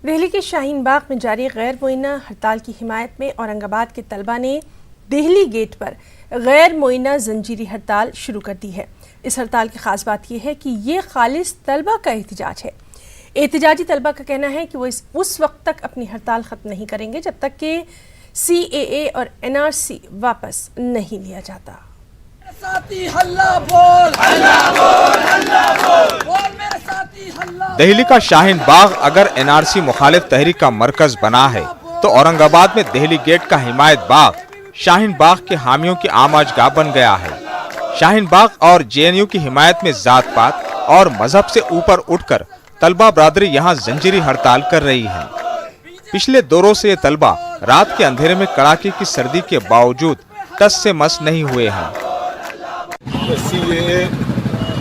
दिल्ली के शाहीन बाग में जारी गैर मुअय्यना हड़ताल की हिमायत में औरंगाबाद के तलबा ने दिल्ली गेट पर गैर मुअय्यना जंजीरी हड़ताल शुरू कर दी है। इस हड़ताल की खास बात यह है कि ये खालिस तलबा का एहतजाज है। एहतजाजी तलबा का कहना है कि वो उस वक्त तक अपनी हड़ताल ख़त्म नहीं करेंगे जब तक कि CAA और NRC वापस नहीं लिया जाता। साथी हल्ला बोल, हल्ला बोल, हल्ला बोल, बोल मेरे साथी हल्ला। दिल्ली का शाहीन बाग अगर NRC मुखालिफ तहरीक का मरकज बना है तो औरंगाबाद में दिल्ली गेट का हिमायत बाग शाहीन बाग के हामियों की आमाजगाह बन गया है। शाहीन बाग और JNU की हिमायत में जात पात और मजहब से ऊपर उठकर तलबा बरादरी यहाँ जंजीरी हड़ताल कर रही है। पिछले 2 रोज से ये तलबा रात के अंधेरे में कड़ाके की सर्दी के बावजूद टस से मस नहीं हुए हैं। CAA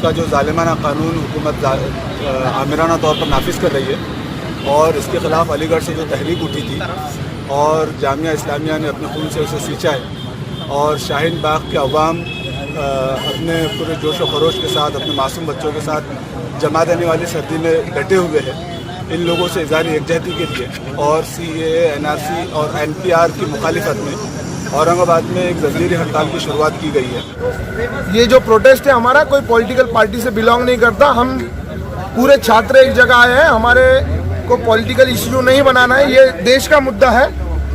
का जो जालिमाना कानून हुकूमत आमिराना तौर पर नाफिज कर रही है और इसके खिलाफ अलीगढ़ से जो तहरीक उठी थी और जामिया इस्लामिया ने अपने खून से उसे सींचा है और शाहीन बाग के अवाम अपने पूरे जोश व खरोश के साथ अपने मासूम बच्चों के साथ जमा देने वाली सर्दी में डटे हुए हैं। इन लोगों से इज़हार यकजहती के लिए और CAA, NRC और NPR की मुखालिफत में औरंगाबाद में एक जंजीरी हड़ताल की शुरुआत की गई है। ये जो प्रोटेस्ट है हमारा कोई पॉलिटिकल पार्टी से बिलोंग नहीं करता। हम पूरे छात्र एक जगह आए हैं। हमारे को पॉलिटिकल इश्यू नहीं बनाना है, ये देश का मुद्दा है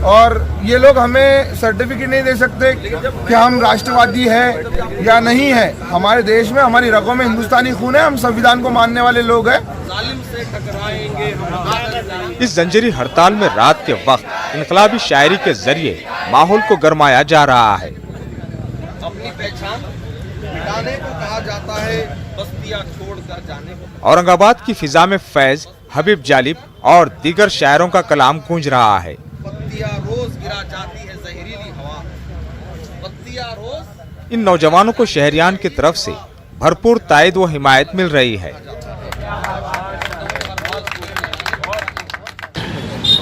और ये लोग हमें सर्टिफिकेट नहीं दे सकते कि हम राष्ट्रवादी है या नहीं है। हमारे देश में हमारी रगों में हिंदुस्तानी खून है, हम संविधान को मानने वाले लोग हैं। इस जंजीरी हड़ताल में रात के वक्त इनकलाबी शायरी के जरिए माहौल को गरमाया जा रहा है। अपनी पहचान मिटाने को कहा जाता है, बस्तियां छोड़कर जाने को। औरंगाबाद की फिजा में फैज, हबीब जालिब और दीगर शायरों का कलाम गूंज रहा है। बत्तियां रोज गिरा जाती है जहरीली हवा, बत्तियां रोज। इन नौजवानों को शहरियान की तरफ से भरपूर तायद व हिमायत मिल रही है।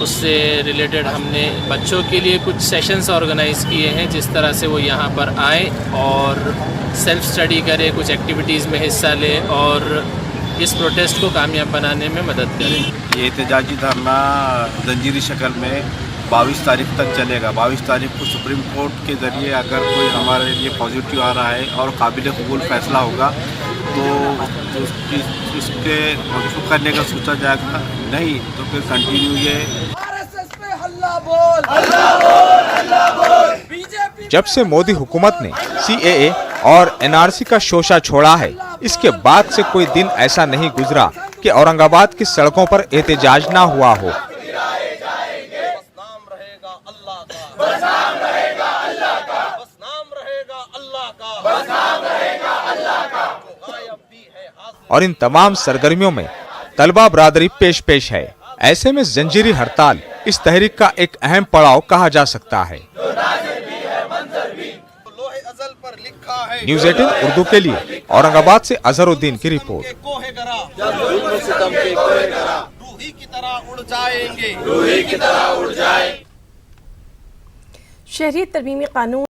उससे रिलेटेड हमने बच्चों के लिए कुछ सेशंस ऑर्गेनाइज किए हैं जिस तरह से वो यहाँ पर आए और सेल्फ स्टडी करें, कुछ एक्टिविटीज़ में हिस्सा लें और इस प्रोटेस्ट को कामयाब बनाने में मदद करें। ये एहतजाजी धरना जंजीरी शक्ल में 22 तारीख तक चलेगा। 22 तारीख को सुप्रीम कोर्ट के ज़रिए अगर कोई हमारे लिए पॉजिटिव आ रहा है और काबिल कबूल फैसला होगा तो इसके मंसूख करने का सोचा जाएगा, नहीं तो फिर कंटिन्यू ये। RSS पे हल्ला बोल, हल्ला बोल, हल्ला बोल। BJP जब से मोदी हुकूमत ने CAA और NRC का शोशा छोड़ा है, इसके बाद से कोई दिन ऐसा नहीं गुजरा कि औरंगाबाद की सड़कों पर एहतजाज ना हुआ हो। और इन तमाम सरगर्मियों में तलबा बरादरी पेश है। ऐसे में जंजीरी हड़ताल इस तहरीक का एक अहम पड़ाव कहा जा सकता है। न्यूज़ 18 उर्दू के लिए औरंगाबाद से अजहरुद्दीन की रिपोर्ट। शहरी तरमीमी कानून